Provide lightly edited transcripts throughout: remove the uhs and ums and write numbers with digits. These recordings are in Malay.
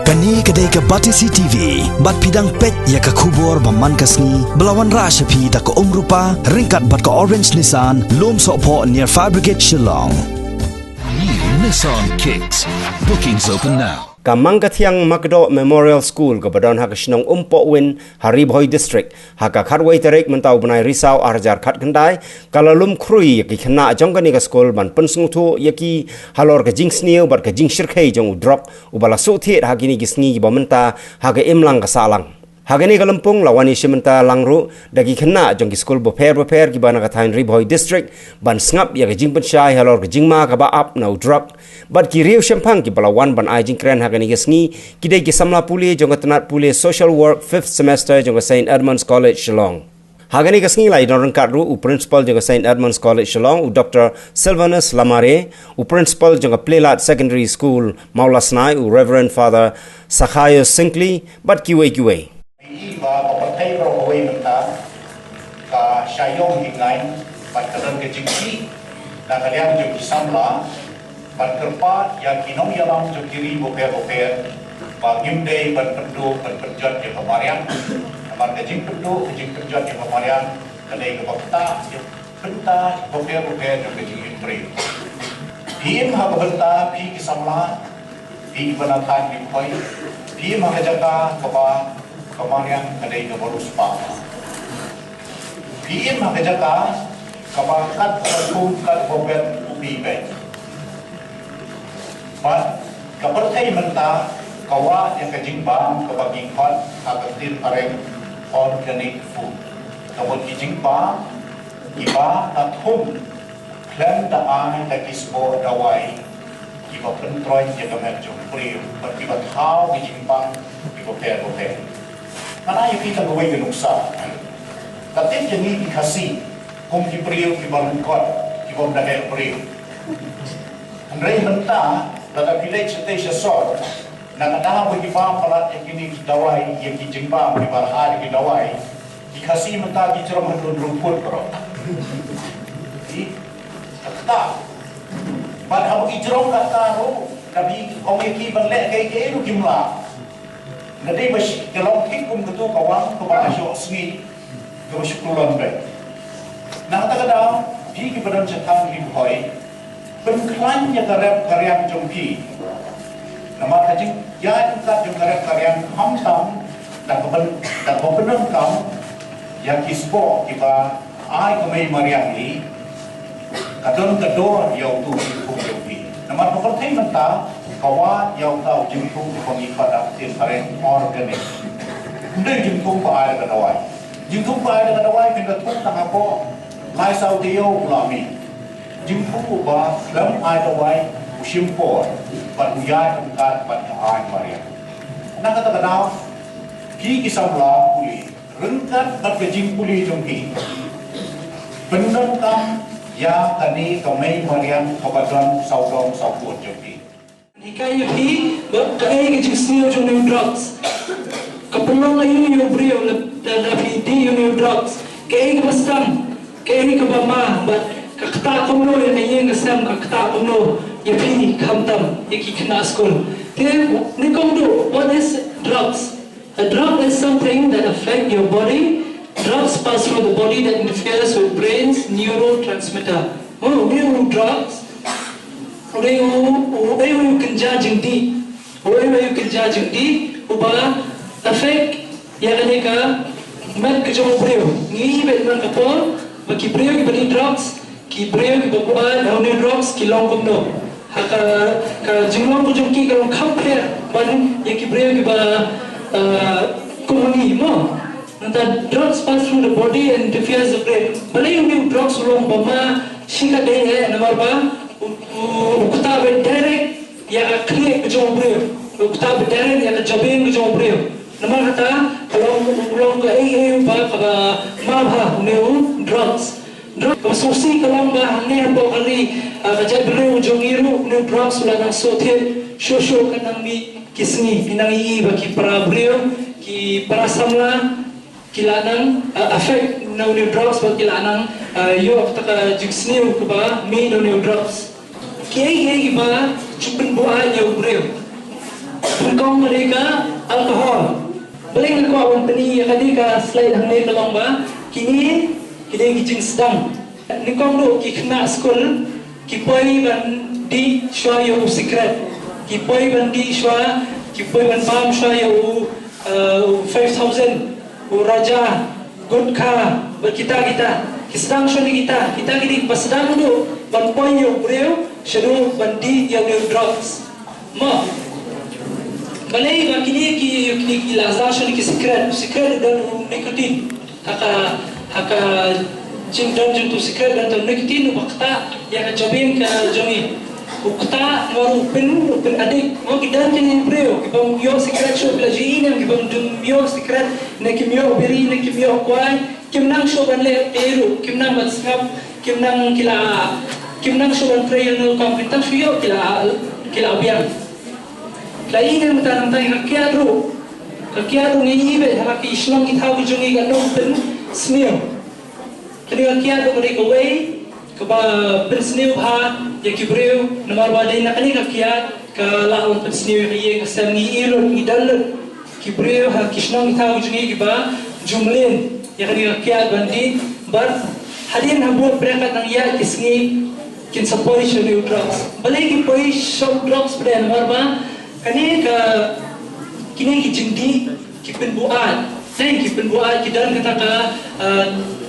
Kani kedai ke Batisi TV, bat pidang pet ya ke kubur baman kasni, belawan rasyapi tak ke rupa, ringkat bat ke Orange Nissan, lom sokpo near Fire Brigade Shillong. New Nissan Kicks. Bookings open now. Kamang Katiang Makdo Memorial School ke Badan Hak Sinong Win Haribhoi District haka kharwai tarik mentau benai risau arjar khat kendai kalalum krui yaki kena jongkani ke school ban pensungutu yaki halor ke jing sniu bar ke jing shirkai jong drop ubala sothet hagini gisngi bamenta haga imlang ke salang hagani kalampung lawani shimenta langru dagi kena jong ki school boper ki bana ka thain Ribhoi District ban snap ya ke jing penchai halor ke jing ma ka ba up no drop but ki riu shampang ki balawan ban ai jing kren hagani gisngi ki dei ki samla puli jong ka tanat puli social work 5th semester jong ka St Edmunds College Shillong hagani gisngi lai don kat ru u principal jong ka St Edmunds College Shillong u Dr Sylvanus Lamare u principal jong ka Playlat Secondary School Maulasnai u Reverend Father Sakhayo Sinkley but ki wei và có thấy rồi hồi mình ta cả sai yong hình ảnh và cái đơn cái chính trị là cái điều chúng sam lá và kerpa yang kinong yalam chúng kiri boper và nghiêm day và penjat yang kemarin và cái chính penjat yang kemarin cái này cái benda boper trong cái chính impri phim hak benda phi kisam lá phi benatan Ribhoi phim hak jaga kapa kemarin kadai ke baru sepak. PM hak jaga kabakat satu kat bobet ubi baik. But kapertai menta kawa yang kajing bang kabagi khot hakatir areng organic food. Kabut kijing bang iba tathum plan da ai da kisbo dawai iba pentroy jaga merjung priu but iba thau kijing bang iba boper. Mana yang kita gawai ke nuksa katip jangi dikasih kum ki priu ki balungkot ki bom dahel priu andrei menta dalam village station sort na kadaha bagi faham palat yang kini dawai yang ki jengpam di barhar ki dawai dikasih menta ki ceram handun rumput karo di tak pada habu ki ceram kata ro tapi ong ki balek ke ru kimla Nadai masih kalau hikum ketu kawan kepada syok sini kepada keluar baik. Nah kadang di kepada cetan Ribhoi pengklannya karya jompi. Nama kajing ya kita jom karya hamtam dan kebenar kam yang kispo kita ai kemai mariam ini kadang kedua yaitu hikum jompi. Nama kepercayaan mentah kawa yang tahu jempung pengikat aktif karen organik. Kemudian jempung pada kedawai. Jempung pada kedawai kita tuh tang apa? Lai sau tio ulami. Jempung ubah dalam ai dawai usimpor. Pat uyai tempat pat ai maria. Nak kata kenal? Ki kisahlah puli. Rengkat bat kejing puli jompi. Pendam kam ya kani kamai mariam kabadan saudong sauput jompi. Kaya pi kaya ke jisniu jo new drugs kapulong ayu yo brio la pi di yo new drugs kaya ke bastam kaya ke bama but kakta kumno ya ayen ke sam kakta kumno ya pi kamtam yaki kena school te ni komdo what is drugs? A drug is something that affect your body. Drugs pass through the body that interferes with brain's neurotransmitter. New drugs you can judge di, you can judge di, ubah efek yang ada ke mat kejauh brio, ni betul kapor, bagi brio kita drugs, ki brio kita buat new drugs, ki long kumno, haka jinglong kujung ki kalau compare, ban yang ki brio kita kumuni mo, nanti drugs pass through the body and interferes the brain, balai new drugs long bama, singkat deh, nama apa? Ukta berderek ya akhir kejauh beliau, ukta berderek ya kejabin kejauh beliau. Nama kata kalau ulang ke pada mabha new drugs, susi kalau bahane apa kali kejap beliau jongiru new drugs ulang sotir shosho kanang mi kisni pinangi bagi para beliau ki para samla kilanang efek new drugs bagi kilanang yo kita jiksni ukba mi new drugs. Kaya ba chupin buhay niya ubreo Kong mereka alkohol. Boleh nak kau company yang tadi ka slide hang ni tolong ba. Kini kita gijing sedang. Ni kong do ki kena school ki poi ban di shwa yo secret. Ki poi ban di shwa ki poi ban pam shwa yo 5,000 raja good car kita sedang shwa ni kita gidi pas sedang do ban poi yo breu shadow ban di yang drugs. Ma balai ba kini lazasyon ki secret dan nikotin haka jing dan tu secret dan nikotin wakta yang jabin ka jongi wakta waru pen adik mo kidan kini preo kibang yo secret show bila jin yang kibang dum yo secret na kimyo beri na kimyo kwai kimnang show ban le eru kimnang ban skap kimnang show ban prayer no kompetang show kila abiang lain yang mentanam tanya kakiado ni ibe haraki Islam kita ujungi ganong pen snew. Kali kakiado mereka way keba pen snew ha ya kibreu nomor wadai nak ni kakiat kalau pen snew ye kasami ilun idalun kibreu ha Islam kita ujungi keba jumlin ya kali kakiat bandi bar hadin habu berangkat nang ya kisni kin support show drugs. Balai ki poi show drugs pada nomor ba kini kini kijindi kipenbuat kidan kata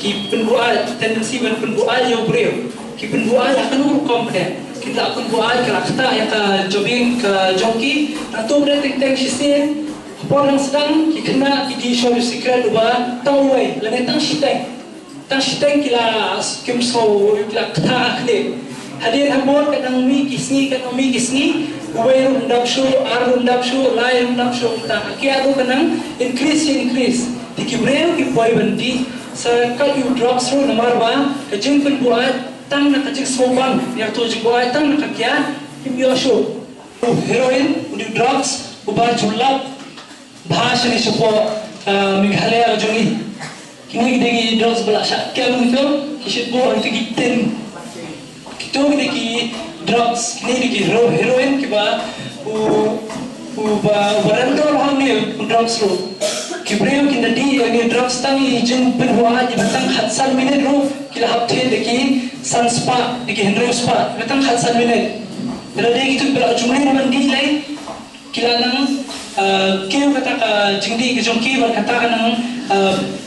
kipenbuat tendensi penbuat yang breu kipenbuat akan hukum pada kita akan buat karakter yang ka jogging ka jongki atau ber teng sistem apa yang sedang kena di show secret ba tawai lain tang shiteng kila kimso kila kata kle hadir hamor kadang mi kisni Uway rundap show, rundap show, lai rundap show. Tak, kaya tu kanang increase. Tiki breu ki poi bandi sa cut you drops through nomor ba kajing pen buat tang nak kajing sobang yang tu jing buat tang nak kaya kimyo show. Heroin udah drugs ubah julap bahasa ni sepo Meghalaya jongi. Kini kita drugs belak syakal itu kisah buat itu giten. Kita drugs kini di heroin kiba barandor hamil drugs ro kibreo kinda di ani drugs tangi jeng penwa ji batang hatsan minit ro kila hapte deki sun spa deki henry spa batang hatsan minit berada gitu berak jumlah mandi lai kila nang keu kata ka jingdi ke jongki bar kata ka nang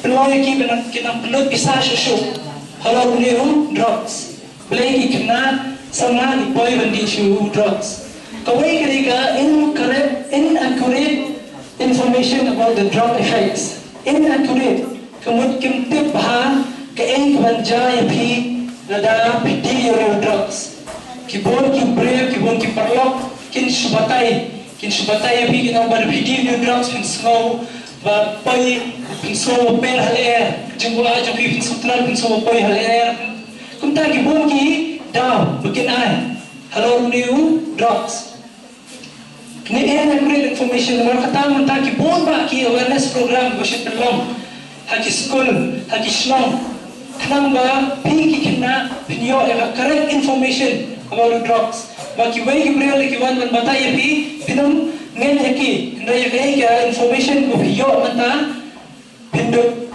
peloy ki benang kinang peloy pisah susu halau ni drugs belai ki kena sama di poi bandi shoe drugs. Kawai ketika inaccurate information about the drug effects. Inaccurate. Kemudian tip bahan ke banja yapi lada piti your drugs. Kibon kibreu kibon kiparlok kin subatai yapi kita bar piti your drugs kin snow ba poi kin snow per haler jengwa joki kin sutral kin snow poi haler. Kumta kibon ki dah bikin hello new drugs. Ni inaccurate information nomor kata mentah ki bon ba ki awareness program bashit pelong haki school haki Islam kenang ba pi ki kena pinyo correct information about drugs ba ki way ki brio ki wan ban batai pi pinam ngen haki kena ya information ko pinyo mentah pinduk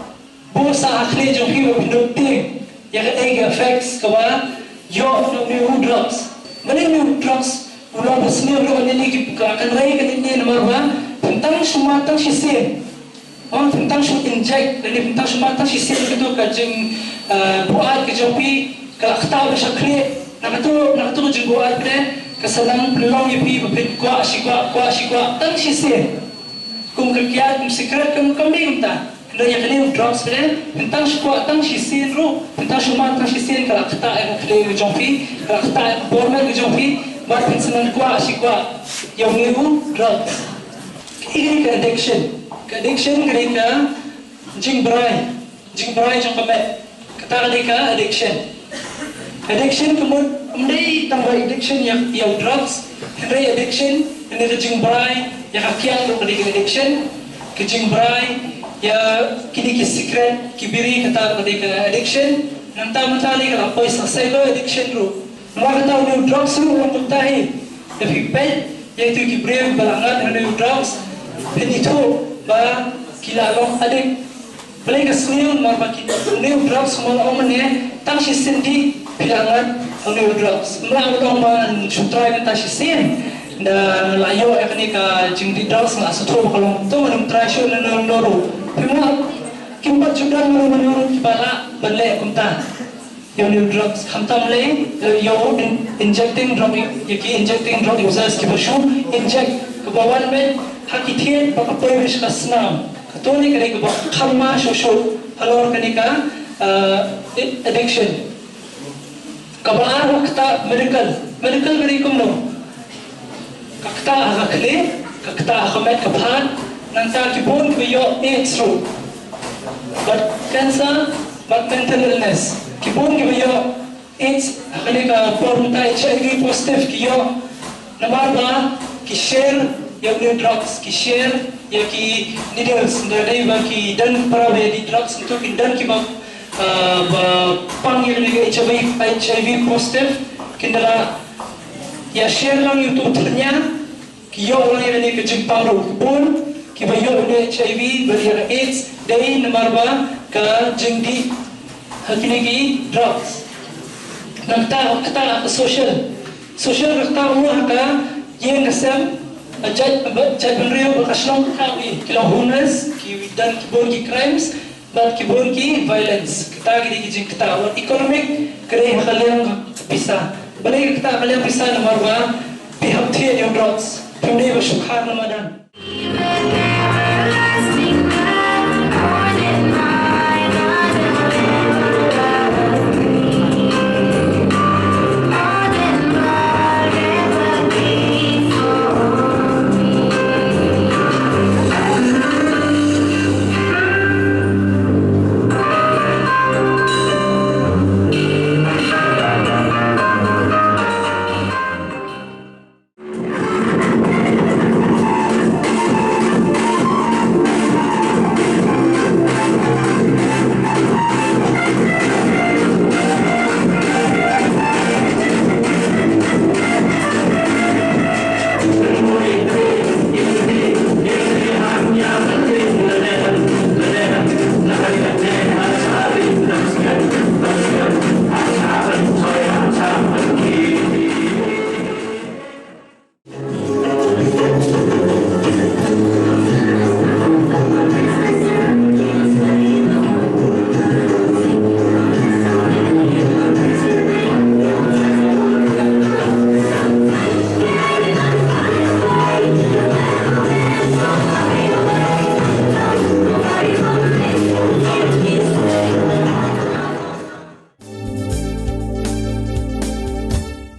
bosa akhli jo pi pinduk ting ya effects kawa yo new drugs. Mana new drugs? Ulah berseni ulah ni akan raya kan ini nomor ba tentang semua tentang sistem. Tentang semua inject dan tentang semua tentang sistem itu kajeng buat kejopi karakter bersakli. Nak tu jeng buat pada kesenang pelong yapi bepet kuat tentang sistem. Kum kerja secret kum minta. Dah yang kena drugs pada tentang sekuat tentang sistem ru tentang semua tentang sistem karakter yang kena jompi karakter borman jompi bar pensenang kuat yang new drugs. Ini addiction kerana jing brai jom kamet kata mereka addiction kemudian tambah addiction yang drugs henry addiction henry jing brai yang kakian tu kerana addiction ke jing brai ya kini ki secret kibiri kata ketika addiction mentali kalau apa selesai lo addiction ru nama kata udah drugs ru orang tahi tapi pet yaitu kibreu balangat dengan drugs penito ba kilalong adik Pelai kesenian marbaki new drugs semua orang ni tak sendi bilangan new drugs. Melalui orang sutrai kan tak sen dan layo akan ika jengdi drugs nak sutur kalau tu orang try show dan noru. Cuma kimbat juga noru kibala belai kumta. Yang new drugs kamtam lay yo injecting drug injecting drug users kibashu inject kebawan med hakitian pakai wish kasnam. Katoni kani ko khamma shosho halor kani ka addiction kabala wakta medical kani ko no kakta hakle kakta khamet kaphan nanta kibon ko yo AIDS ro but cancer but mental illness kibon ko yo AIDS kani ka porunta HIV positive kiyo namar ba ki share yung new drugs ki share ya ki needles dari bagi dan para di drugs untuk dan ki bang panggil lagi HIV positive kendala ya share lang yung tuturnya ki yo orang yang ni kejeng paru pun ki bayo ni HIV bagi AIDS dari namarba ke jengdi hakini drugs kata social kata umur ka yang kesem Jad penriu berkaslong kami kilau homeless ki dan kibon ki crimes dan kibon ki violence kita gini kijing kita economic kere kalian bisa balik kita kalian bisa nomor 1 pihak tiada drugs pemde bersyukur Ramadan